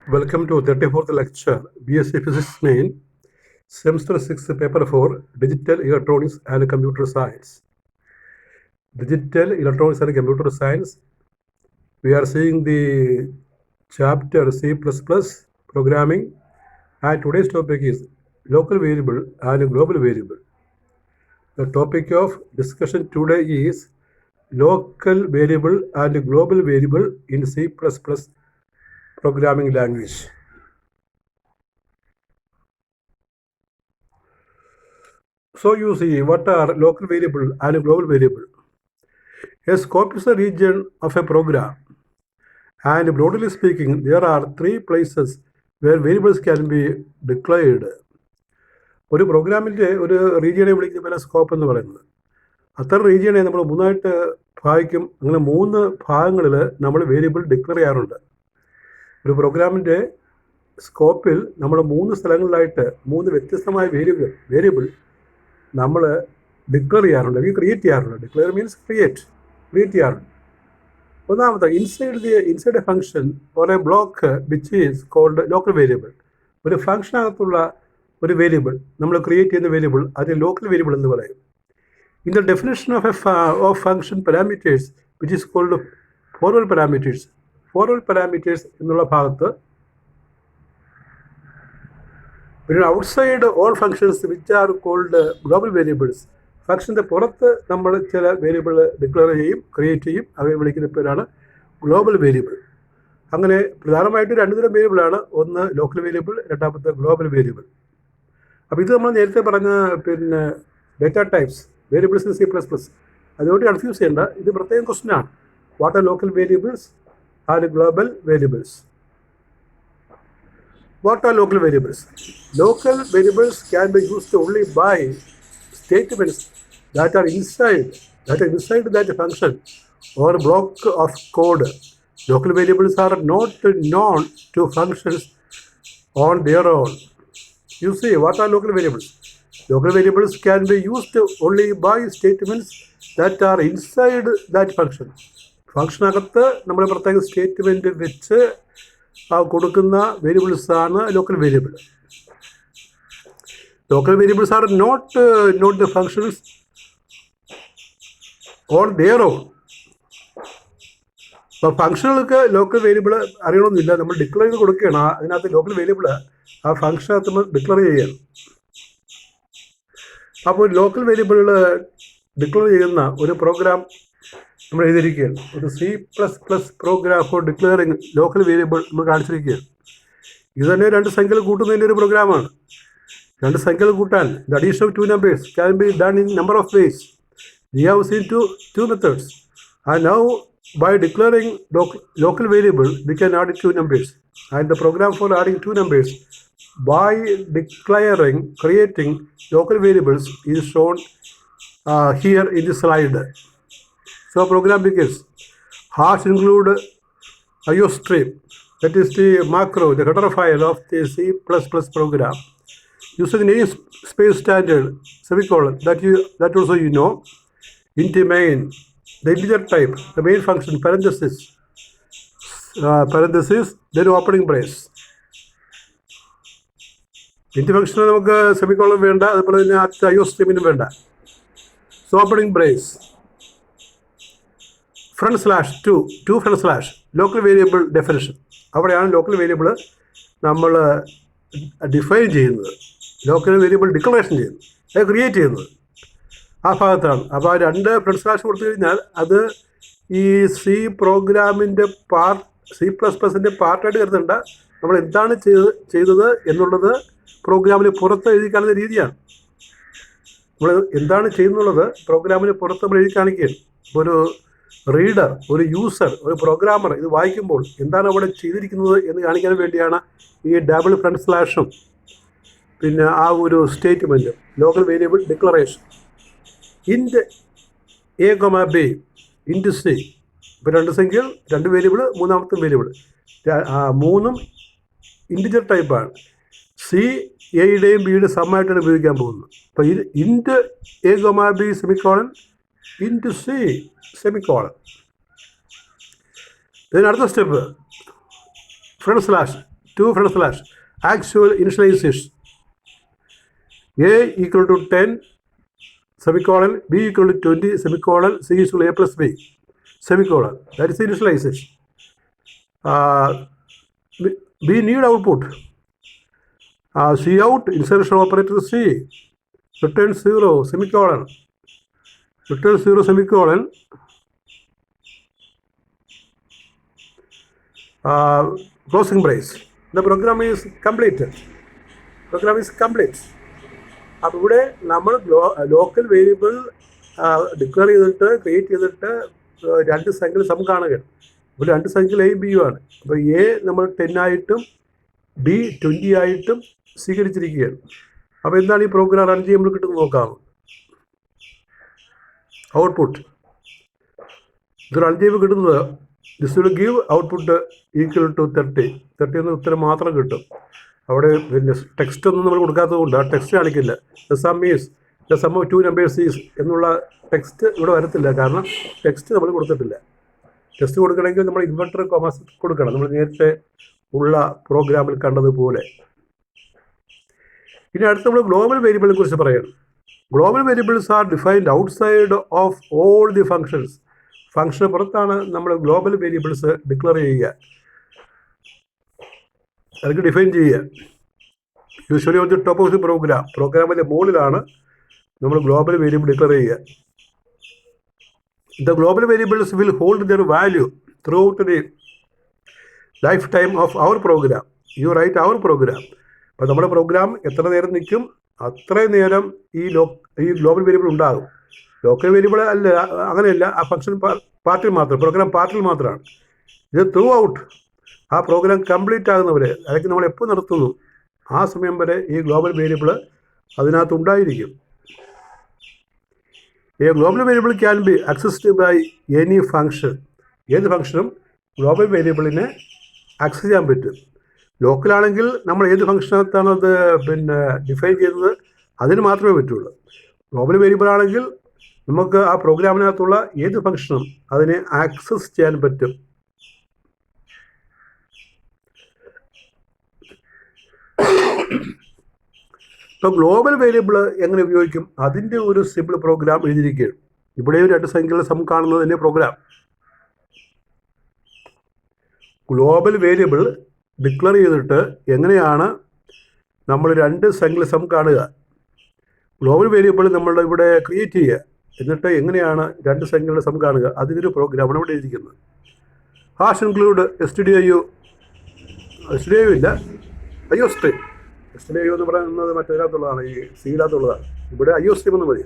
Welcome to 34th lecture, BSc Physics Main, Semester 6, Paper 4, Digital Electronics and Computer Science. Digital Electronics and Computer Science, we are seeing the chapter C++ programming, and today's topic is local variable and global variable. The topic of discussion today is local variable and global variable in C++ programming language. So you see, what are local variable and global variable? A scope is a region of a program, and broadly speaking, there are three places where variables can be declared. ഒരു പ്രോഗ്രാമിൻ്റെ ഒരു റീജിയനെ വിളിക്കുന്ന പോലെ scope എന്ന് പറയുന്നത്. അത്ര റീജിയനെ നമ്മൾ മൂന്നായിട്ട് ഭാഗിക്കും. അങ്ങനെ മൂന്ന് ഭാഗങ്ങളിൽ നമ്മൾ വേരിയബിൾ ഡിക്ലെയർ ചെയ്യാറുണ്ട്. ഒരു പ്രോഗ്രാമിൻ്റെ സ്കോപ്പിൽ നമ്മൾ മൂന്ന് സ്ഥലങ്ങളിലായിട്ട് മൂന്ന് വ്യത്യസ്തമായ വേരിയബിൾ നമ്മൾ ഡിക്ലെയർ ചെയ്യാറുണ്ട്, അല്ലെങ്കിൽ ക്രിയേറ്റ് ചെയ്യാറുണ്ട്. ഡിക്ലെയർ മീൻസ് ക്രിയേറ്റ് ചെയ്യാറുണ്ട്. ഒന്നാമത്തെ inside a function or a block which is called local variable. ഒരു ഫംഗ്ഷനകത്തുള്ള ഒരു വേരിയബിൾ, നമ്മൾ ക്രിയേറ്റ് ചെയ്യുന്ന വേരിയബിൾ, അതിന് ലോക്കൽ വേരിയബിൾ എന്ന് പറയും. In the definition of function parameters which is called forward parameters എന്നുള്ള ഭാഗത്ത്, പിന്നെ outside all functions which are called global variables. ഫംഗ്ഷൻ്റെ പുറത്ത് നമ്മൾ ചില വേരിയബിൾ ഡിക്ലെയർ ചെയ്യും, ക്രിയേറ്റ് ചെയ്യും. അവയെ വിളിക്കുന്ന പേരാണ് ഗ്ലോബൽ വേരിയബിൾ. അങ്ങനെ പ്രധാനമായിട്ട് രണ്ട് തരം വേരിയബിളാണ്. ഒന്ന് ലോക്കൽ വേരിയബിൾ, രണ്ടാമത്തെ ഗ്ലോബൽ വേരിയബിൾ. അപ്പോൾ ഇത് നമ്മൾ നേരത്തെ പറഞ്ഞ data types variables in C++, അതുകൊണ്ട് കൺഫ്യൂസ് ചെയ്യേണ്ട. ഇത് പ്രത്യേകം ക്വസ്റ്റ്യനാണ്. What are local variables and global variables? What are local variables? Local variables can be used only by statements that are inside that function or block of code. Local variables are not known to functions on their own. You see, what are local variables? Local variables can be used only by statements that are inside that function. ഫംഗ്ഷനകത്ത് നമ്മൾ പ്രത്യേക statement വെച്ച് കൊടുക്കുന്ന വേരിയബിൾസാണ് local variable. Local variables are not the functions on their own. അപ്പോൾ ഫംഗ്ഷനുകൾക്ക് local variable അറിയണമെന്നില്ല. നമ്മൾ declare ചെയ്ത് കൊടുക്കുകയാണ്. അതിനകത്ത് ലോക്കൽ വേരിയബിൾ ആ ഫംഗ്ഷനകത്ത് നമ്മൾ ഡിക്ലെയർ ചെയ്യുകയാണ്. അപ്പോൾ ലോക്കൽ വേരിയബിൾ ഡിക്ലെയർ ചെയ്യുന്ന ഒരു പ്രോഗ്രാം നമ്മൾ എഴുതിയിരിക്കുകയാണ്. ഒരു C++ program for declaring local variable നമ്മൾ കാണിച്ചിരിക്കുകയാണ്. ഇത് തന്നെ രണ്ട് സംഖ്യകൾ കൂട്ടുന്നതിൻ്റെ ഒരു പ്രോഗ്രാമാണ്. രണ്ട് സംഖ്യകൾ കൂട്ടാൻ the addition of two numbers can be done in number of ways. We have seen two methods. And now by declaring local variable we can add two numbers. And the program for adding two numbers by creating local variables is shown here in the slide. So program begins. Hash include IOStream, that is the macro, the header file of the C++ program. Using the namespace standard, semicolon, that also you know. Int main, the integer type, the main function, parenthesis, then opening brace. Int function നമുക്ക് semicolon വേണ്ട, അതുപോലെ തന്നെ IOStream വേണ്ട. So opening brace. /2 local variable definition. അവിടെയാണ് local variable നമ്മൾ define ചെയ്യുന്നത്, local variable declaration ചെയ്യുന്നത്, അത് ക്രിയേറ്റ് ചെയ്യുന്നത് ആ ഭാഗത്താണ്. അപ്പോൾ ആ രണ്ട് / കൊടുത്തു കഴിഞ്ഞാൽ അത് ഈ പ്രോഗ്രാമിൻ്റെ C++ൻ്റെ പാർട്ടായിട്ട് കരുതണ്ട. നമ്മൾ എന്താണ് ചെയ്തത് എന്നുള്ളത് പ്രോഗ്രാമിന് പുറത്ത് എഴുതി കാണുന്ന രീതിയാണ്. നമ്മൾ എന്താണ് ചെയ്യുന്നുള്ളത് പ്രോഗ്രാമിന് പുറത്ത് നമ്മൾ എഴുതി കാണിക്കുകയാണ്. ഒരു റീഡർ, ഒരു യൂസർ, ഒരു പ്രോഗ്രാമർ ഇത് വായിക്കുമ്പോൾ എന്താണ് അവിടെ ചെയ്തിരിക്കുന്നത് എന്ന് കാണിക്കാൻ വേണ്ടിയാണ് ഈ //ഉം പിന്നെ ആ ഒരു സ്റ്റേറ്റ്മെൻറ്റും local variable declaration. Int A, B, int C. ഇപ്പോൾ രണ്ട് സംഖ്യകൾ, രണ്ട് വേരിയബിൾ, മൂന്നാമത്തെ വേരിയബിൾ, മൂന്നും ഇൻറ്റിജർ ടൈപ്പാണ്. C എയുടെയും ബിയുടെ സമ്മായിട്ടാണ് ഉപയോഗിക്കാൻ പോകുന്നത്. അപ്പോൾ ഇത് int A, B, semicolon int C, semicolon. ഇതിന് അടുത്ത step /. actual initialization. A equal to 10 semicolon, B equal to 20 semicolon, C is equal to A plus B semicolon. That is initialization. We need output. C out, insertion operator C, return 0 semicolon, return 0 semicolon, closing brace. The program is completed. അപ്പോൾ ഇവിടെ നമ്മൾ local variable declare ചെയ്തിട്ട് create ചെയ്തിട്ട് രണ്ട് സംഖ്യകൾ some കാണുകയാണ്. ഇപ്പോൾ രണ്ട് സംഖ്യകൾ എയും ബിയും ആണ്. അപ്പോൾ എ നമ്മൾ 10 ആയിട്ടും ബി 20 ആയിട്ടും സ്വീകരിച്ചിരിക്കുകയാണ്. അപ്പോൾ എന്താണ് ഈ പ്രോഗ്രാം റൺ ചെയ്യുമ്പോൾ കിട്ടുന്നത് നോക്കാം. ഔട്ട്പുട്ട് ഇത് റൺ ചെയ്യുമ്പോൾ കിട്ടുന്നത് this will give output equal to 30 എന്ന ഉത്തരം മാത്രം കിട്ടും. അവിടെ പിന്നെ ടെക്സ്റ്റ് ഒന്നും നമ്മൾ കൊടുക്കാത്തത് കൊണ്ട് ആ ടെക്സ്റ്റ് കാണിക്കില്ല. The sum is the sum of 2 numbers is എന്നുള്ള ടെക്സ്റ്റ് ഇവിടെ വരത്തില്ല. കാരണം ടെക്സ്റ്റ് നമ്മൾ കൊടുത്തിട്ടില്ല. ടെക്സ്റ്റ് കൊടുക്കണമെങ്കിൽ നമ്മൾ ഇൻവെർട്ടർ കോമസ് കൊടുക്കണം, നമ്മൾ നേരത്തെ ഉള്ള പ്രോഗ്രാമിൽ കണ്ടതുപോലെ. ഇനി അടുത്ത് നമ്മൾ ഗ്ലോബൽ വേരിയബിളിനെ കുറിച്ച് പറയണം. Global variables are defined outside of all the functions. ഫങ്ഷന് പുറത്താണ് നമ്മൾ ഗ്ലോബൽ വേരിയബിൾസ് ഡിക്ലെയർ ചെയ്യുക, അതൊക്കെ ഡിഫൈൻ ചെയ്യുക. Usually on the top of the പ്രോഗ്രാമിൻ്റെ മുകളിലാണ് നമ്മൾ ഗ്ലോബൽ വേരിയബിൾ ഡിക്ലെയർ ചെയ്യുക. The global variables will hold their value throughout the lifetime of our program. You write our program. അപ്പോൾ നമ്മുടെ program എത്ര നേരം നിൽക്കും അത്രയും നേരം ഈ ഗ്ലോബൽ വേരിയബിൾ ഉണ്ടാകും. ലോക്കൽ വേരിയബിൾ അല്ല, അങ്ങനെയല്ല. ആ ഫംഗ്ഷൻ പാർട്ടിൽ മാത്രം, പ്രോഗ്രാം പാർട്ടിൽ മാത്രമാണ്. ഇത് ത്രൂ ഔട്ട് ആ പ്രോഗ്രാം കംപ്ലീറ്റ് ആകുന്നവരെ, അല്ലെങ്കിൽ നമ്മൾ എപ്പോൾ നിർത്തുന്നു ആ സമയം വരെ ഈ ഗ്ലോബൽ വേരിയബിൾ അതിനകത്ത് ഉണ്ടായിരിക്കും. A global variable can be accessed by any function. ഏത് ഫംഗ്ഷനും ഗ്ലോബൽ വേരിയബിളിനെ ആക്സസ് ചെയ്യാൻ പറ്റും. ലോക്കലാണെങ്കിൽ നമ്മൾ ഏത് ഫംഗ്ഷനകത്താണ് അത് പിന്നെ ഡിഫൈൻ ചെയ്യുന്നത് അതിന് മാത്രമേ പറ്റുള്ളൂ. ഗ്ലോബൽ വേരിയബിൾ ആണെങ്കിൽ നമുക്ക് ആ പ്രോഗ്രാമിനകത്തുള്ള ഏത് ഫംഗ്ഷനും അതിനെ ആക്സസ് ചെയ്യാൻ പറ്റും. ഇപ്പോൾ ഗ്ലോബൽ വേരിയബിൾ എങ്ങനെ ഉപയോഗിക്കും അതിൻ്റെ ഒരു സിമ്പിൾ പ്രോഗ്രാം എഴുതിയിരിക്കുകയാണ്. ഇവിടെയും രണ്ട് സംഖ്യകളുടെ സം കാണുന്നത് തന്നെ പ്രോഗ്രാം. ഗ്ലോബൽ വേരിയബിൾ ഡിക്ലെയർ ചെയ്തിട്ട് എങ്ങനെയാണ് നമ്മൾ രണ്ട് സംഖ്യകളുടെ സം കാണുക. ഗ്ലോബൽ വേരിയബിൾ നമ്മൾ ഇവിടെ ക്രിയേറ്റ് ചെയ്യുക, എന്നിട്ട് എങ്ങനെയാണ് രണ്ട് സംഖ്യകളുടെ സം കാണുക അതിനൊരു പ്രോഗ്രാമാണ് ഇവിടെ എഴുതിയിരിക്കുന്നത്. ഹാഷ് ഇൻക്ലൂഡ് stdio ഇല്ല IOStream. STDIO എന്ന് പറയുന്നത് മറ്റേതിനകത്തുള്ളതാണ്, ഈ സിയിനകത്തുള്ളതാണ്. ഇവിടെ IOStream എന്ന് മതി.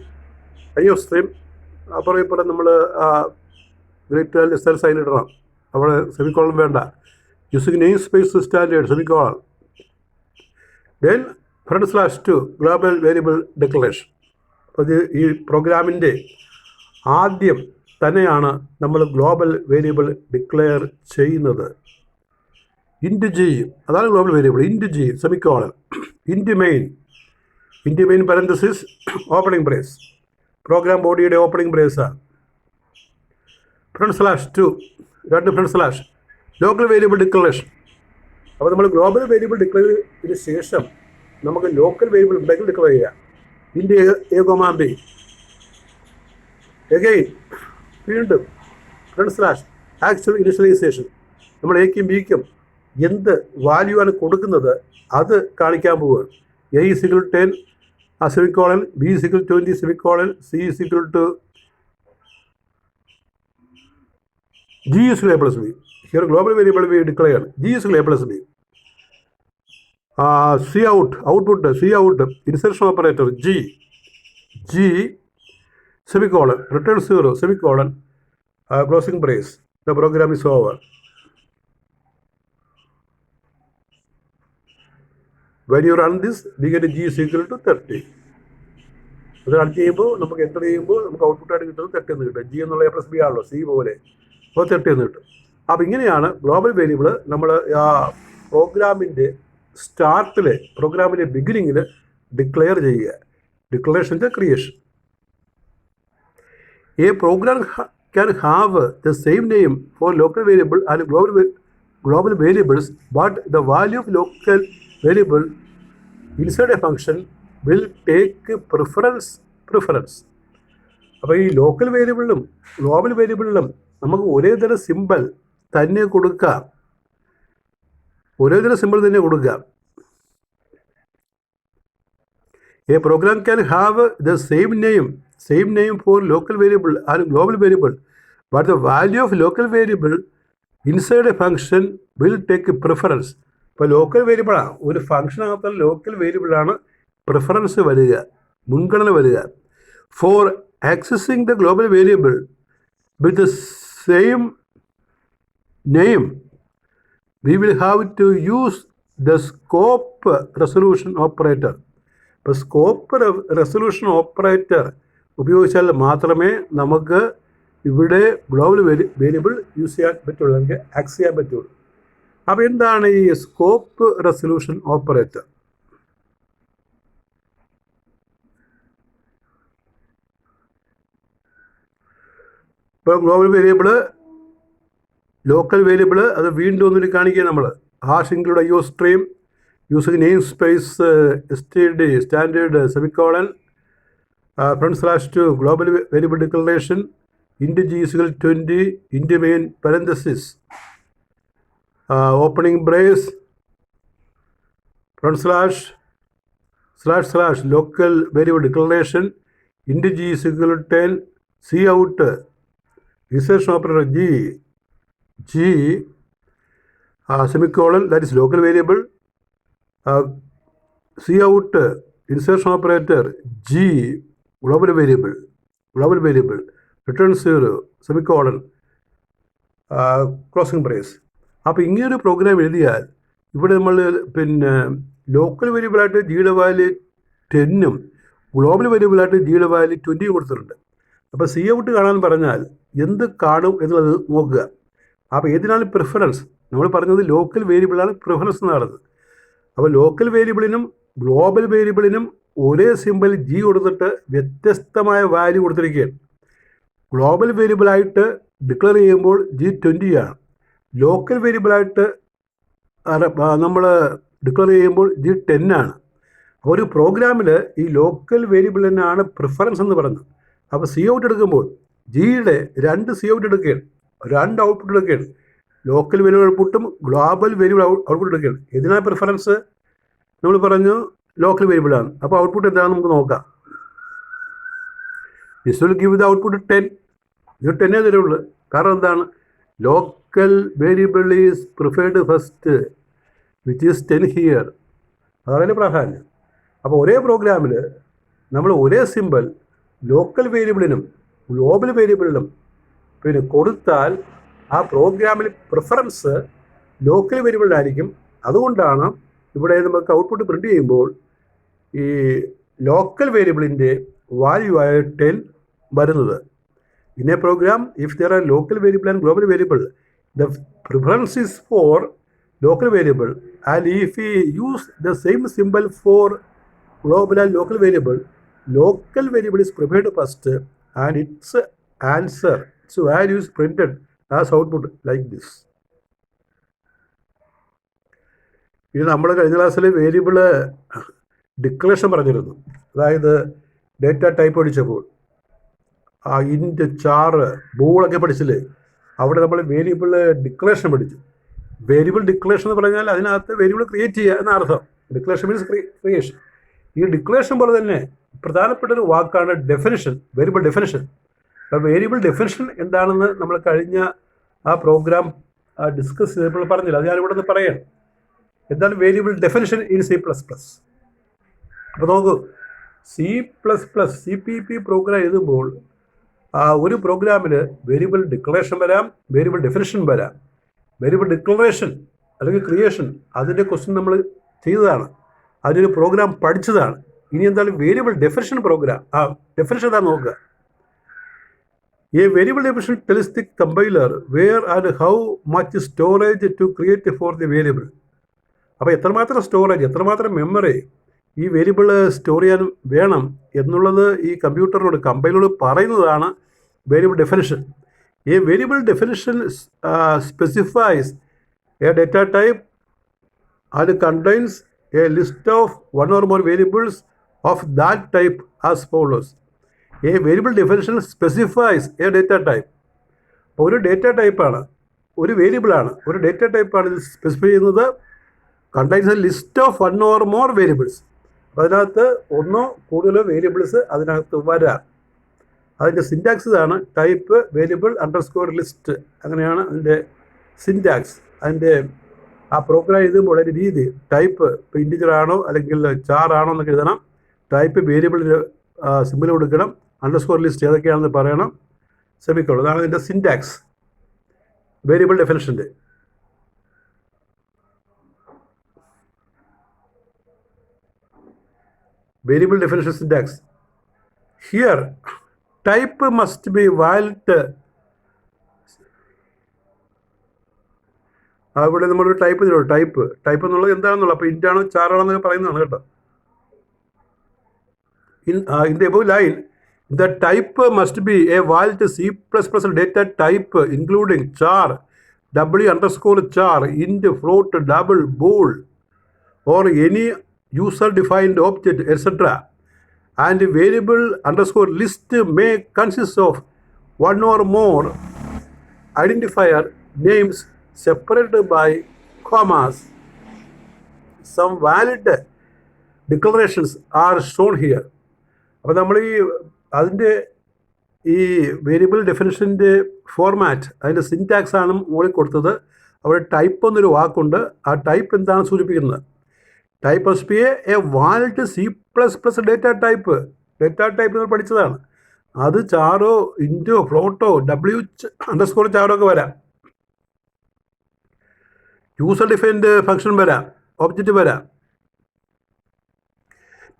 IOStream അപ്പുറം ഇപ്പുറം നമ്മൾ ഗ്രേറ്റ് ലെസ് സൈൻ ഇടണം. അവിടെ സെമിക്കോളൻ വേണ്ട. Using name space standard semicolon. Then /2 global variable declaration. അപ്പോൾ ഇത് ഈ പ്രോഗ്രാമിൻ്റെ ആദ്യം തന്നെയാണ് നമ്മൾ ഗ്ലോബൽ വേരിയബിൾ ഡിക്ലെയർ ചെയ്യുന്നത്. ഇൻറ്റ് ജി, അതാണ് global variable. Int G semicolon. Int main parenthesis opening brace, program ബോഡിയുടെ ഓപ്പണിംഗ് ബ്രേസാണ്. /2 രണ്ട് / ലോക്കൽ വേരിയബിൾ ഡിക്ലറേഷൻ. അപ്പോൾ നമ്മൾ ഗ്ലോബൽ വേരിയബിൾ ഡിക്ലെയർ ചെയ്തതിന് ശേഷം നമുക്ക് ലോക്കൽ വേരിയബിൾ ഉണ്ടെങ്കിൽ ഡിക്ലെയർ ചെയ്യാം. ഇൻറ്റ് എ കോമാ ബി. എഗെയിൻ വീണ്ടും ആക്ച്വൽ ഇനിഷ്യലൈസേഷൻ. നമ്മൾ എക്കും ബിക്കും എന്ത് വാല്യൂ ആണ് കൊടുക്കുന്നത് അത് കാണിക്കാൻ പോവുകയാണ്. A is equal to 10 semicolon, B is equal to 20 semicolon, C is equal to G is equal to A plus B. Here global variable we declare G is equal to A plus B. Output C out, insertion operator G semicolon, return 0 semicolon, closing brace. The program is over. When you run this, we get G is equal to 30. അത് run ചെയ്യുമ്പോൾ നമുക്ക് enter ചെയ്യുമ്പോൾ നമുക്ക് ഔട്ട്പുട്ടായിട്ട് കിട്ടുന്നത് 30 എന്ന് കിട്ടും. G എന്നുള്ള A plus B ആണല്ലോ, C പോലെ. അപ്പോൾ 30 എന്ന് കിട്ടും. അപ്പോൾ ഇങ്ങനെയാണ് ഗ്ലോബൽ വേരിയബിൾ നമ്മൾ ആ പ്രോഗ്രാമിൻ്റെ സ്റ്റാർട്ടിൽ, പ്രോഗ്രാമിൻ്റെ ബിഗിനിങ്ങിൽ ഡിക്ലെയർ ചെയ്യുക. ഡിക്ലറേഷൻ്റെ creation. A program can have the same name for local variable and global variables, but the value of local variable inside a function will take preference. അപ്പോൾ ഈ ലോക്കൽ വേരിയബിളിലും ഗ്ലോബൽ വേരിയബിളിലും നമുക്ക് ഒരേ തരം സിമ്പിൾ തന്നെ കൊടുക്കാം. A program can have the same name for local variable and global variable, but the value of local variable inside a function will take preference. ഇപ്പോൾ local വേരിയബിളാണ്, ഒരു ഫംഗ്ഷനകത്തുള്ള ലോക്കൽ വേരിയബിളാണ് പ്രിഫറൻസ് വരിക, മുൻഗണന വരിക. For accessing the global variable with the same name we will have to use the scope resolution operator. ഇപ്പോൾ scope resolution operator ഉപയോഗിച്ചാൽ മാത്രമേ നമുക്ക് ഇവിടെ ഗ്ലോബൽ വേരിയബിൾ യൂസ് ചെയ്യാൻ പറ്റുള്ളൂ, അല്ലെങ്കിൽ ആക്സസ് ചെയ്യാൻ പറ്റുള്ളൂ. അപ്പോൾ എന്താണ് ഈ സ്കോപ്പ് റെസൊല്യൂഷൻ ഓപ്പറേറ്റർ? ഇപ്പോൾ ഗ്ലോബൽ വേരിയബിള്, ലോക്കൽ വേരിയബിൾ, അത് വീണ്ടും ഒന്നിട്ട് കാണിക്കുക നമ്മൾ. Hash include IO stream using name space STD standard semicolon /2 global variable declaration int g = 20 int main parenthesis opening brace // local variable declaration int g = 10 cout insertion operator G semicolon, that is local variable, cout insertion operator G global variable, return 0 semicolon closing brace. അപ്പോൾ ഇങ്ങനൊരു programme എഴുതിയാൽ ഇവിടെ നമ്മൾ പിന്നെ local വേരിയബിളായിട്ട് ജിയുടെ value 10ഉം global വേരിയബിളായിട്ട് ജിയുടെ value 20 കൊടുത്തിട്ടുണ്ട്. അപ്പോൾ cout കാണാൻ പറഞ്ഞാൽ എന്ത് കാണും എന്നുള്ളത് നോക്കുക. അപ്പോൾ ഏതിനാണ് പ്രിഫറൻസ്? നമ്മൾ പറഞ്ഞത് ലോക്കൽ വേരിയബിളാണ് പ്രിഫറൻസ് എന്ന് പറയുന്നത്. അപ്പോൾ ലോക്കൽ വേരിയബിളിനും ഗ്ലോബൽ വേരിയബിളിനും ഒരേ സിമ്പിൾ G കൊടുത്തിട്ട് വ്യത്യസ്തമായ വാല്യൂ കൊടുത്തിരിക്കുകയാണ്. ഗ്ലോബൽ വേരിയബിളായിട്ട് ഡിക്ലെയർ ചെയ്യുമ്പോൾ G 20 ആണ്. ലോക്കൽ വേരിയബിളായിട്ട് നമ്മൾ ഡിക്ലെയർ ചെയ്യുമ്പോൾ G 10 ആണ്. അപ്പോൾ ഒരു പ്രോഗ്രാമിൽ ഈ ലോക്കൽ വേരിയബിളിനാണ് പ്രിഫറൻസ് എന്ന് പറഞ്ഞത്. അപ്പോൾ cout എടുക്കുമ്പോൾ ജിയുടെ 2 cout എടുക്കുകയാണ്, 2 ഔട്ട്പുട്ട് എടുക്കുകയാണ്. ലോക്കൽ വേരിയബിൾ ഔട്ട്പുട്ടും ഗ്ലോബൽ വേരിയബിൾ ഔട്ട്പുട്ട് എടുക്കുകയാണ്. ഇതിനാണ് പ്രിഫറൻസ്? നമ്മൾ പറഞ്ഞു ലോക്കൽ വേരിയബിളാണ്. അപ്പോൾ ഔട്ട്പുട്ട് എന്താണെന്ന് നമുക്ക് നോക്കാം. This will give the output 10. ഇത് 10 തരുള്ളൂ. കാരണം എന്താണ്? Local variable is preferred first which is 10 here. അതാണ് പ്രാധാന്യം. അപ്പോൾ ഒരേ പ്രോഗ്രാമിൽ നമ്മൾ ഒരേ സിമ്പിൾ ലോക്കൽ വേരിയബിളിനും ഗ്ലോബൽ വേരിയബിളിനും പിന്നെ കൊടുത്താൽ ആ പ്രോഗ്രാമിൽ പ്രിഫറൻസ് ലോക്കൽ വേരിയബിളിലായിരിക്കും. അതുകൊണ്ടാണ് ഇവിടെ നമുക്ക് ഔട്ട്പുട്ട് പ്രിൻറ്റ് ചെയ്യുമ്പോൾ ഈ ലോക്കൽ വേരിയബിളിൻ്റെ വാല്യൂ ആയ 10 വരുന്നത്. In a program if there are local variable and global variable the preference is for local variable and if you use the same simple for global and local variable is prepared first and its answer, its value is printed as output like this. ഇത് നമ്മൾ കഴിഞ്ഞ ക്ലാസ്സിൽ variable declaration പറഞ്ഞിരുന്നു. അതായത് data type പഠിച്ചപ്പോൾ ഇൻറ്റ് ചാറ് ബൂളൊക്കെ പഠിച്ചില്ലേ, അവിടെ നമ്മൾ വേരിയബിൾ ഡിക്ലറേഷൻ പഠിച്ചു. വേരിയബിൾ ഡിക്ലറേഷൻ എന്ന് പറഞ്ഞാൽ അതിനകത്ത് വേരിയബിൾ ക്രിയേറ്റ് ചെയ്യുക എന്ന അർത്ഥം. Declaration means creation. ഈ ഡിക്ലറേഷൻ പോലെ തന്നെ പ്രധാനപ്പെട്ട ഒരു വാക്കാണ് ഡെഫിനിഷൻ, വേരിയബിൾ ഡെഫിനിഷൻ. അപ്പോൾ വേരിയബിൾ ഡെഫിനിഷൻ എന്താണെന്ന് നമ്മൾ കഴിഞ്ഞ ആ പ്രോഗ്രാം ഡിസ്കസ് ചെയ്തപ്പോൾ പറഞ്ഞില്ല, അത് ഞാനിവിടെ നിന്ന് പറയാം. എന്താണ് വേരിയബിൾ ഡെഫിനിഷൻ ഇൻ C++? അപ്പോൾ നോക്കൂ, CPP പ്രോഗ്രാം എഴുതുമ്പോൾ ഒരു പ്രോഗ്രാമിൽ വേരിയബിൾ ഡിക്ലറേഷൻ വരാം, വേരിയബിൾ ഡെഫിനിഷൻ വരാം. വേരിയബിൾ ഡിക്ലറേഷൻ അല്ലെങ്കിൽ ക്രിയേഷൻ അതിൻ്റെ ക്വസ്റ്റ്യൻ നമ്മൾ ചെയ്തതാണ്, അതിനൊരു പ്രോഗ്രാം പഠിച്ചതാണ്. ഇനി എന്താണ് വേരിയബിൾ ഡെഫിനിഷൻ പ്രോഗ്രാം? ഡെഫിനിഷൻ എന്താ നോക്കുക. A variable definition tells the compiler where and how much storage to create for the variable. അപ്പോൾ എത്രമാത്രം സ്റ്റോറേജ്, എത്രമാത്രം മെമ്മറി ഈ വേരിയബിൾ സ്റ്റോർ ചെയ്യാൻ വേണം എന്നുള്ളത് ഈ കമ്പ്യൂട്ടറിനോട്, കമ്പൈലറോട് പറയുന്നതാണ് variable definition. A variable definition specifies A data type and contains a list of one or more variables of that type as follows. A variable definition specifies a data type. ഒരു data ടൈപ്പാണ്, ഒരു വേരിയബിളാണ്, ഒരു data ടൈപ്പാണ് ഇത് specify ചെയ്യുന്നത്. Contains A list of one or more variables. അതിനകത്ത് ഒന്നോ കൂടുതലോ വേരിയബിൾസ് അതിനകത്ത് വരാം. അതിൻ്റെ സിൻറ്റാക്സ് ഇതാണ്, ടൈപ്പ് വേരിയബിൾ അണ്ടർസ്കോർ ലിസ്റ്റ്. അങ്ങനെയാണ് അതിൻ്റെ സിൻറ്റാക്സ്. അതിൻ്റെ ആ പ്രോഗ്രാം എഴുതുമ്പോൾ അതിൻ്റെ രീതി, ടൈപ്പ് ഇപ്പോൾ ഇൻറ്റിജർ ആണോ അല്ലെങ്കിൽ ചാർ ആണോ എന്നൊക്കെ എഴുതണം. ടൈപ്പ് വേരിയബിളിന് സിമ്പിൾ കൊടുക്കണം. അണ്ടർസ്കോർ ലിസ്റ്റ് ഏതൊക്കെയാണെന്ന് പറയണം. സെമിക്കോളൻ, അതാണ് ഇതിൻ്റെ സിൻറ്റാക്സ് വേരിയബിൾ ഡെഫിനിഷൻ്റെ. Variable definition syntax. Here type must be valid. അവിടെ നമ്മളൊരു ടൈപ്പ് തരുമോ, ടൈപ്പ് എന്നുള്ളത് എന്താണെന്നുള്ളത്. അപ്പോൾ ഇൻ്റാണോ ചാറാണോ എന്നൊക്കെ പറയുന്നതാണ് കേട്ടോ. in the above line, the type must be a valid C++ data type including char, w_char, int, float, double, bool, or any user-defined object, etc. And variable underscore list may consist of one or more identifier names separated by commas. Some valid declarations are shown here. അപ്പോൾ നമ്മൾ അതിൻ്റെ ഈ variable ഡെഫിനിഷൻ്റെ format, അതിൻ്റെ syntax ആണ് മുകളിൽ കൊടുത്തത്. അവിടെ type എന്നൊരു വാക്കുണ്ട്. ആ ടൈപ്പ് എന്താണ് സൂചിപ്പിക്കുന്നത്? Type must B A valid C++ data type. Data type നമ്മൾ പഠിച്ചതാണ്. അത് ചാറോ ഇൻറ്റോ ഫ്ലോട്ടോ w_ ചാറോ ഒക്കെ വരാം. യൂസർ ഡിഫൈൻഡ് ഫംഗ്ഷൻ വരാം, ഒബ്ജക്റ്റ് വരാം.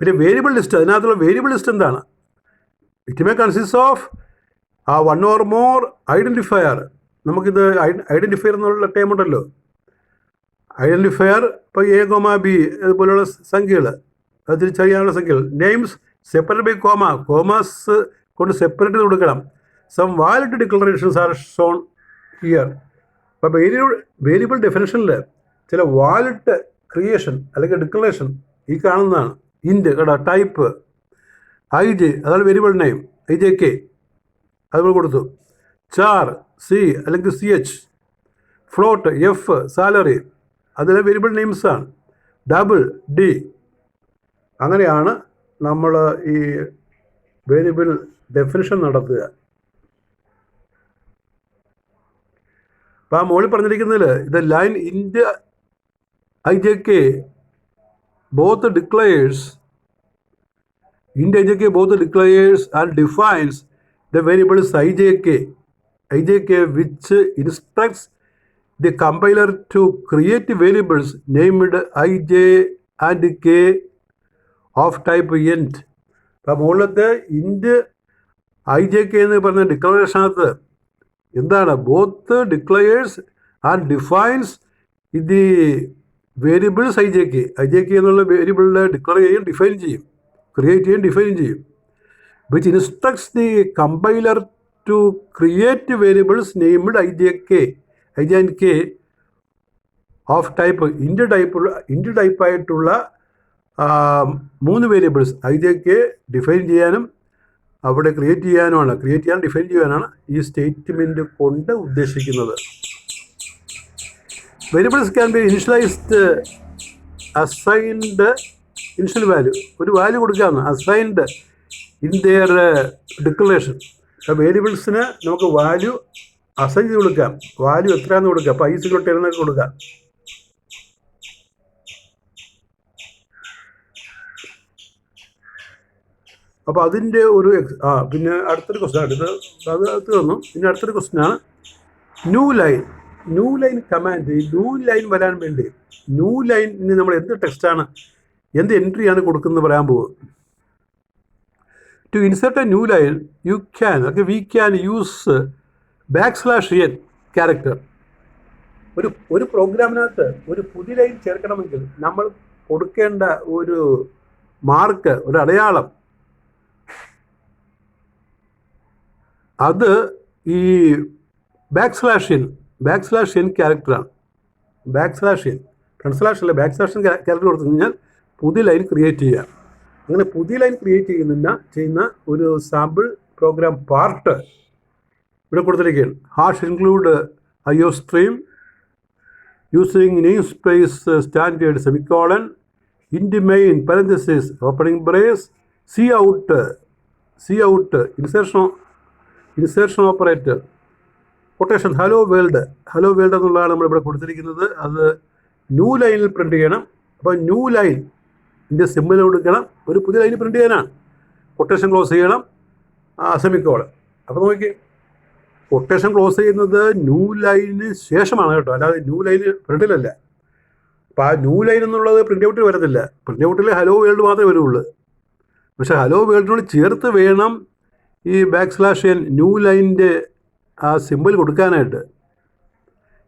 പിന്നെ വേരിയബിൾ ലിസ്റ്റ്, അതിനകത്തുള്ള വേരിയബിൾ ലിസ്റ്റ് എന്താണ്? It may consist of one or more identifier. നമുക്കിത് ഐഡൻറ്റിഫയർ എന്നുള്ള ടൈം ഉണ്ടല്ലോ. ഐഡൻറ്റിഫയർ ഇപ്പോൾ A, B അതുപോലെയുള്ള സംഖ്യകൾ, അത് തിരിച്ചറിയാനുള്ള സംഖ്യകൾ. നെയിംസ് സെപ്പറേറ്റ് ബൈ കോമാസ് കൊണ്ട് സെപ്പറേറ്റ് ചെയ്ത് കൊടുക്കണം. Some valid declarations are shown here. അപ്പോൾ വേരിയബിൾ ഡെഫിനിഷനിൽ ചില വാലിഡ് ക്രിയേഷൻ അല്ലെങ്കിൽ ഡിക്ലറേഷൻ ഈ കാണുന്നതാണ്. ഇൻറ്റ് കേട്ടോ, ടൈപ്പ് IJ, അതാണ് വേരിയബിൾ നെയിം, IJK അതുപോലെ കൊടുത്തു. ചാർ C അല്ലെങ്കിൽ CH, ഫ്ലോട്ട് F, സാലറി അതിലെ വേരിയബിൾ നെയിംസാണ്. Double D. അങ്ങനെയാണ് നമ്മൾ ഈ വേരിയബിൾ ഡെഫിനിഷൻ നടത്തുക. അപ്പോൾ ആ മുകളിൽ പറഞ്ഞിരിക്കുന്നതിൽ ഇത് line ഇൻറ്റ് IJK both declares int IJK both declares and defines the variables IJK which instructs the compiler to create variables named IJ and K of type int. അപ്പോൾ മുകളിലത്തെ ഇൻറ്റ് IJK എന്ന് പറഞ്ഞ ഡിക്ലറേഷനകത്ത് എന്താണ്? Both declares and defines the variables IJK എന്നുള്ള വേരിയബിളിനെ declare ചെയ്യും, define ചെയ്യും, create ചെയ്യും, ഡിഫൈൻ ചെയ്യും. Which instructs the compiler to create variables named IJ and K of type int ടൈപ്പായിട്ടുള്ള 3 വേരിയബിൾസ് IJK ഡിഫൈൻ ചെയ്യാനും അവിടെ ക്രിയേറ്റ് ചെയ്യാനും ഡിഫൈൻ ചെയ്യാനാണ് ഈ സ്റ്റേറ്റ്മെൻറ്റ് കൊണ്ട് ഉദ്ദേശിക്കുന്നത്. Variables can be initialised, assigned, initial value, ഒരു വാല്യൂ കൊടുക്കാമെന്ന്, അസൈൻഡ് ഇൻ ദിയർ ഡിക്ലറേഷൻ. വേരിയബിൾസിന് നമുക്ക് വാല്യൂ അസൈൻ ചെയ്ത് കൊടുക്കാം. വാല്യൂ എത്രയാണെന്ന് കൊടുക്കാം. അപ്പോൾ I എന്നൊക്കെ കൊടുക്കാം. അപ്പോൾ അതിൻ്റെ ഒരു പിന്നെ അടുത്തൊരു ക്വസ്റ്റ്യൻ ഇത് അത് തീർന്നു. പിന്നെ അടുത്തൊരു ക്വസ്റ്റ്യനാണ് ന്യൂ ലൈൻ കമാൻഡ്. ഈ ന്യൂ ലൈൻ വരാൻ വേണ്ടി ന്യൂ ലൈനിന് നമ്മൾ എന്ത് ടെക്സ്റ്റാണ്, എന്ത് എൻട്രിയാണ് കൊടുക്കുന്നത് പറയാൻ പോകുക. To insert a new line we can use \n character. ഒരു പ്രോഗ്രാമിനകത്ത് ഒരു പുതിയ ലൈൻ ചേർക്കണമെങ്കിൽ നമ്മൾ കൊടുക്കേണ്ട ഒരു മാർക്ക്, ഒരു അടയാളം, അത് ഈ \n ക്യാരക്ടറാണ്. /n, ഫ്രണ്ട് /n ക്യാരക്ടർ കൊടുത്തു കഴിഞ്ഞാൽ പുതിയ ലൈൻ ക്രിയേറ്റ് ചെയ്യുക. അങ്ങനെ പുതിയ ലൈൻ ക്രിയേറ്റ് ചെയ്യുന്ന ഒരു സാമ്പിൾ പ്രോഗ്രാം പാർട്ട് ഇവിടെ കൊടുത്തിരിക്കുകയാണ്. Hash include IO stream using name space standard semicolon int main parenthesis opening brace C out insertion operator quotation hello world എന്നുള്ളതാണ് നമ്മളിവിടെ കൊടുത്തിരിക്കുന്നത്. അത് ന്യൂ ലൈനിൽ പ്രിൻ്റ് ചെയ്യണം. അപ്പോൾ ന്യൂ ലൈനിൻ്റെ സിമ്പിൾ കൊടുക്കണം, ഒരു പുതിയ ലൈനിൽ പ്രിൻ്റ് ചെയ്യാനാണ്. കൊട്ടേഷൻ ക്ലോസ് ചെയ്യണം, സെമിക്കോളൻ. അപ്പോൾ നോക്കി, കൊട്ടേഷൻ ക്ലോസ് ചെയ്യുന്നത് ന്യൂ ലൈനിന് ശേഷമാണ് കേട്ടോ, അല്ലാതെ ന്യൂ ലൈന് ഫ്രണ്ടിലല്ല. അപ്പോൾ ആ ന്യൂ ലൈൻ എന്നുള്ളത് പ്രിൻ്റ് ഔട്ടിൽ വരത്തില്ല. പ്രിൻ്റ് ഔട്ടിൽ ഹലോ വേൾഡ് മാത്രമേ വരുള്ളൂ. പക്ഷേ ഹലോ വേൾഡിനോട് ചേർത്ത് വേണം ഈ /n ന്യൂ ലൈനിൻ്റെ ആ സിമ്പിൾ കൊടുക്കാനായിട്ട്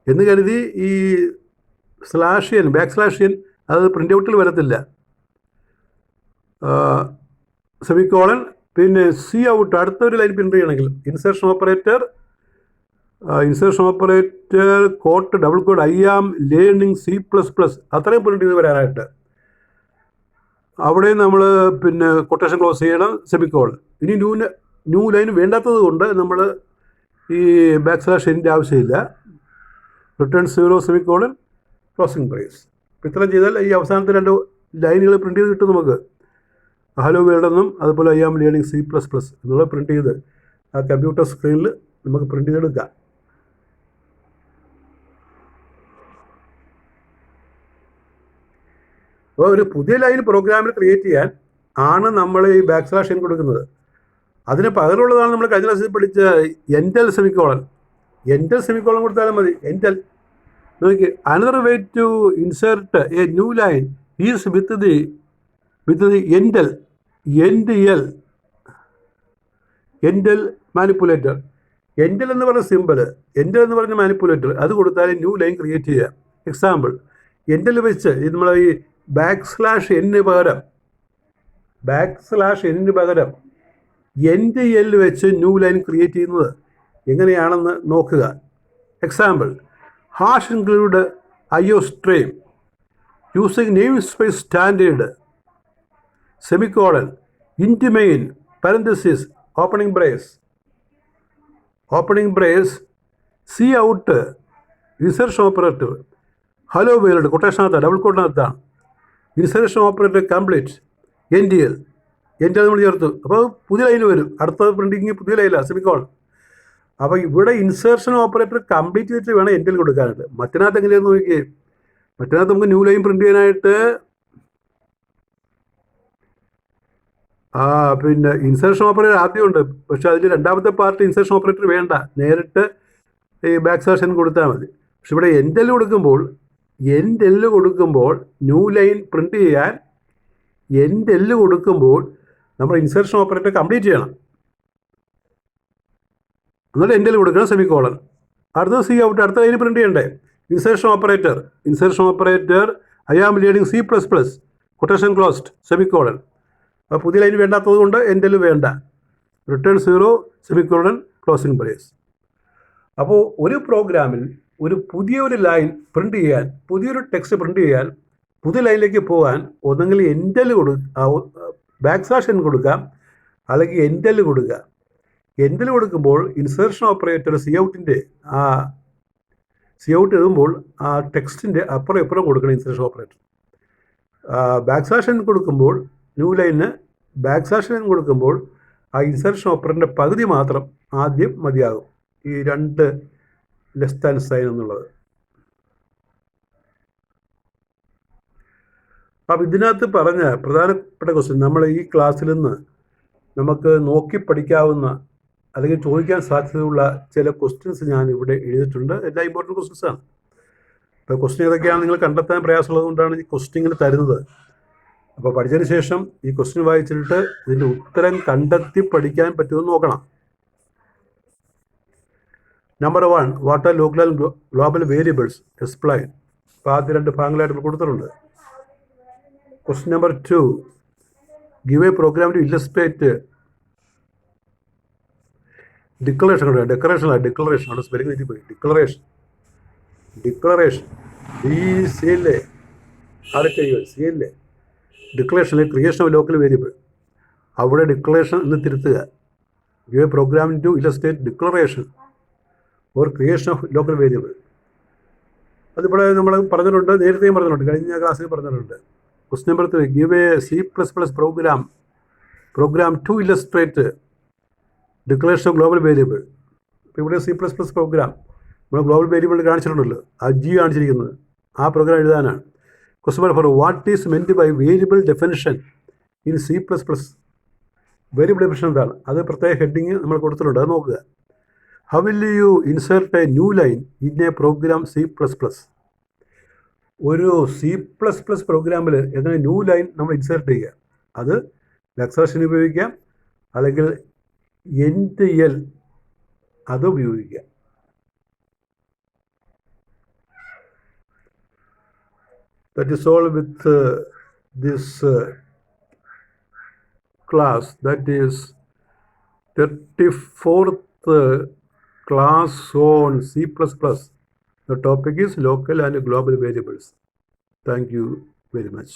എന്ന് കരുതി ഈ /n അത് പ്രിൻ്റ് ഔട്ടിൽ വരത്തില്ല. സെമിക്കോളൻ, പിന്നെ സി ഔട്ട് അടുത്തൊരു ലൈൻ പ്രിൻ്റ് ചെയ്യണമെങ്കിൽ insertion operator quote / I am learning C++, അത്രയും പ്രിൻ്റ് ചെയ്ത് വരാനായിട്ട് അവിടെ നമ്മൾ പിന്നെ കൊട്ടേഷൻ ക്ലോസ് ചെയ്യണം, സെമിക്കോളൻ. ഇനി ന്യൂ ലൈൻ വേണ്ടാത്തത് കൊണ്ട് നമ്മൾ ഈ /n ആവശ്യമില്ല. Return 0 semicolon closing brace. ഇത്രയും ചെയ്താൽ ഈ അവസാനത്തെ 2 ലൈനുകൾ പ്രിൻ്റ് ചെയ്ത് കിട്ടും നമുക്ക്. ഹലോ വേൾഡ് എന്നും അതുപോലെ I am ലേണിംഗ് C++ എന്നുള്ള പ്രിൻ്റ് ചെയ്ത് ആ കമ്പ്യൂട്ടർ സ്ക്രീനിൽ നമുക്ക് പ്രിൻ്റ് ചെയ്തെടുക്കാം. അപ്പോൾ ഒരു പുതിയ ലൈൻ പ്രോഗ്രാമിൽ ക്രിയേറ്റ് ചെയ്യാൻ ആണ് നമ്മൾ ഈ /n കൊടുക്കുന്നത്. അതിന് പകരമുള്ളതാണ് നമ്മൾ കഴിഞ്ഞ ക്ലാസ്സിൽ പഠിച്ച എൻറ്റൽ സെമിക്കോളൻ കൊടുത്താലും മതി. എൻറ്റൽ നോക്കി, another way to insert a new line is with the endl manipulator. Endl എന്ന് പറഞ്ഞ സിമ്പിൾ, എൻറ്റൽ എന്ന് പറഞ്ഞ മാനിപ്പുലേറ്റർ അത് കൊടുത്താൽ ന്യൂ ലൈൻ ക്രിയേറ്റ് ചെയ്യാം. എക്സാമ്പിൾ, എൻറ്റൽ വെച്ച് നമ്മൾ ഈ /n പകരം NTL വെച്ച് ന്യൂ ലൈൻ ക്രിയേറ്റ് ചെയ്യുന്നത് എങ്ങനെയാണെന്ന് നോക്കുക. Example, hash include IO stream using name space standard semicolon int main parenthesis opening brace C out insertion operator hello world കൊട്ടേഷനകത്താണ്, ഡബിൾ കോട്ടിനകത്താണ്. ഇൻസേർഷൻ ഓപ്പറേറ്റർ കംപ്ലീറ്റ് NTL നമ്മൾ ചേർത്തു. അപ്പോൾ പുതിയ ലൈൻ വരും. അടുത്ത പ്രിൻറ്റിങ് പുതിയ ലൈനിലാണ്, സെമിക്കോളൻ. അപ്പോൾ ഇവിടെ ഇൻസേർഷൻ ഓപ്പറേറ്റർ കംപ്ലീറ്റ് ചെയ്തിട്ട് വേണം NTL കൊടുക്കാനായിട്ട്. മറ്റതിനകത്ത് എങ്ങനെയാണെന്ന് നോക്കിയേ, മറ്റതിനകത്ത് നമുക്ക് ന്യൂ ലൈൻ പ്രിൻറ്റ് ചെയ്യാനായിട്ട് പിന്നെ ഇൻസേർഷൻ ഓപ്പറേറ്റർ ആദ്യമുണ്ട്. പക്ഷേ അതിൽ രണ്ടാമത്തെ പാർട്ട് ഇൻസേർഷൻ ഓപ്പറേറ്റർ വേണ്ട, നേരിട്ട് ഈ /n കൊടുത്താൽ മതി. പക്ഷെ ഇവിടെ NTL കൊടുക്കുമ്പോൾ ന്യൂ ലൈൻ പ്രിൻറ്റ് ചെയ്യാൻ NTL കൊടുക്കുമ്പോൾ നമ്മൾ ഇൻസേർഷൻ ഓപ്പറേറ്റർ കംപ്ലീറ്റ് ചെയ്യണം. എന്നിട്ട് NTL കൊടുക്കണം, സെമിക്കോളൻ. അടുത്ത സി ഔട്ട്, അടുത്ത ലൈൻ പ്രിൻറ്റ് ചെയ്യണ്ടേ. Insertion operator I am learning C++, quotation closed, semicolon. അപ്പോൾ പുതിയ ലൈൻ വേണ്ടാത്തത് കൊണ്ട് NTL വേണ്ട. Return 0 semicolon closing brace. അപ്പോൾ ഒരു പ്രോഗ്രാമിൽ പുതിയൊരു ലൈൻ പ്രിൻറ്റ് ചെയ്യാൻ, പുതിയൊരു ടെക്സ്റ്റ് പ്രിൻറ്റ് ചെയ്യാൻ, പുതിയ ലൈനിലേക്ക് പോകാൻ ഒന്നെങ്കിൽ NTL /n കൊടുക്കാം, അല്ലെങ്കിൽ NTL കൊടുക്കുക. NTL കൊടുക്കുമ്പോൾ ഇൻസേർഷൻ ഓപ്പറേറ്റർ സി ഔട്ട് എഴുതുമ്പോൾ ആ ടെക്സ്റ്റിൻ്റെ അപ്പുറം ഇപ്പുറം കൊടുക്കണം ഇൻസേർഷൻ ഓപ്പറേറ്റർ. /n കൊടുക്കുമ്പോൾ ന്യൂ ലൈനിന് /n കൊടുക്കുമ്പോൾ ആ ഇൻസേർഷൻ ഓപ്പറേറ്ററിൻ്റെ പകുതി മാത്രം ആദ്യം മതിയാകും, ഈ 2 ലെസ് സൈൻ എന്നുള്ളത്. അപ്പം ഇതിനകത്ത് പറഞ്ഞ പ്രധാനപ്പെട്ട ക്വസ്റ്റ്യൻ നമ്മൾ ഈ ക്ലാസ്സിൽ നിന്ന് നമുക്ക് നോക്കി പഠിക്കാവുന്ന അല്ലെങ്കിൽ ചോദിക്കാൻ സാധ്യതയുള്ള ചില ക്വസ്റ്റ്യൻസ് ഞാൻ ഇവിടെ എഴുതിയിട്ടുണ്ട്. എല്ലാ ഇമ്പോർട്ടൻറ്റ് ക്വസ്റ്റ്യൻസാണ്. ഇപ്പോൾ ക്വസ്റ്റ്യൻ ഏതൊക്കെയാണ് നിങ്ങൾ കണ്ടെത്താൻ പ്രയാസമുള്ളത് കൊണ്ടാണ് ഈ ക്വസ്റ്റ്യൻ ഇങ്ങനെ തരുന്നത്. അപ്പോൾ പഠിച്ചതിന് ശേഷം ഈ ക്വസ്റ്റ്യൻ വായിച്ചിട്ട് ഇതിൻ്റെ ഉത്തരം കണ്ടെത്തി പഠിക്കാൻ പറ്റുമെന്ന് നോക്കണം. Number 1, what are local and global variables explain. അപ്പോൾ ആദ്യ 2 ഭാഗങ്ങളായിട്ട് കൊടുത്തിട്ടുണ്ട്. Question number 2, give a program to illustrate declaration. Declaration, spelling declaration. ഈ സി എൽ എ RTIO ഡിക്ലറേഷനിൽ ക്രിയേഷൻ ഓഫ് ലോക്കൽ വേരിയബിൾ, അവിടെ ഡിക്ലറേഷൻ എന്ന് തിരുത്തുക. Give a program to illustrate declaration or creation of local variable. അതിവിടെ നമ്മൾ പറഞ്ഞിട്ടുണ്ട്, നേരത്തെയും പറഞ്ഞിട്ടുണ്ട്, കഴിഞ്ഞ ക്ലാസ്സിൽ പറഞ്ഞിട്ടുണ്ട്. Question number 3, give a C++ program to illustrate declaration of global variable. ഇപ്പോൾ ഇവിടെ C++ പ്രോഗ്രാം നമ്മൾ ഗ്ലോബൽ വേരിയബിൾ കാണിച്ചിട്ടുണ്ടല്ലോ, ആ G കാണിച്ചിരിക്കുന്നത്, ആ പ്രോഗ്രാം എഴുതാനാണ്. Question number 4, what is meant by variable definition in C++? Variable definition എന്താണ്? അത് പ്രത്യേക ഹെഡിങ് നമ്മൾ കൊടുത്തിട്ടുണ്ട്, അത് നോക്കുക. How will you insert a new line in a program C++? ഒരു C++ പ്രോഗ്രാമിൽ എങ്ങനെ ന്യൂ ലൈൻ നമ്മൾ ഇൻസേർട്ട് ചെയ്യുക? അത് എക്സപ്ഷൻ ഉപയോഗിക്കാം, അല്ലെങ്കിൽ NTL അത് ഉപയോഗിക്കാം. That is all with this class. That is 34th class on C++. The topic is local and global variables. Thank you very much.